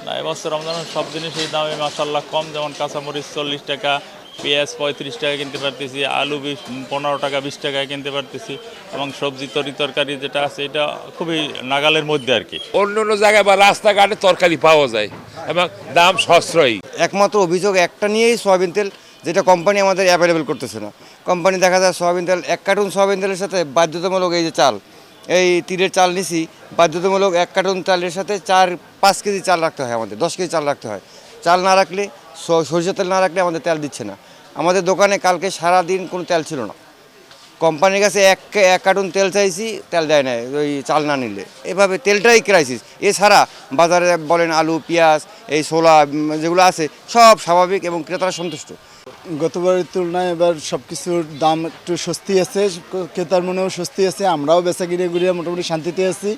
না, এবছর রমজানের সব জিনিসের দামে মাশাআল্লাহ কম, যেমন কাঁচামরিচ 40 টাকা, পেঁয়াজ 35 টাকা কিনতে পারতেছি, আলু 15 টাকা 20 টাকায় কিনতে পারতেছি, এবং সবজি তরকারি যেটা আছে এটা খুবই নাগালের মধ্যে আর কি। অন্য অন্য জায়গায় বা রাস্তাঘাটে তরকারি পাওয়া যায় এবং দাম সাশ্রয়ী। একমাত্র অভিযোগ একটা নিয়েই সয়াবিন তেল, যেটা কোম্পানি আমাদের অ্যাভেলেবেল করতেছে না। কোম্পানি দেখা যায় সয়াবিন তেল 1 কার্টুন সয়াবিন তেলের সাথে বাধ্যতামূলক এই যে চাল, এই তীরের চাল নিছি, বাধ্যতামূলক 1 কার্টুন চালের সাথে 4-5 কেজি চাল রাখতে হয়, আমাদের 10 কেজি চাল রাখতে হয়। চাল না রাখলে, সরিষার তেল না রাখলে আমাদের তেল দিচ্ছে না। আমাদের দোকানে কালকে সারাদিন কোনো তেল ছিল না। কোম্পানির কাছে এক কার্টুন তেল চাইছি, তেল দেয় না ওই চাল না নিলে। এভাবে তেলটাই ক্রাইসিস। এছাড়া বাজারে বলেন আলু, পেঁয়াজ, এই ছোলা যেগুলো আছে সব স্বাভাবিক এবং ক্রেতারা সন্তুষ্ট। গতবারের তুলনায় এবার সব কিছুর দাম একটু স্বস্তি আছে, ক্রেতার মনেও স্বস্তি আছে, আমরাও বেচা কিনে ঘুরিয়ে মোটামুটি শান্তিতে আছি।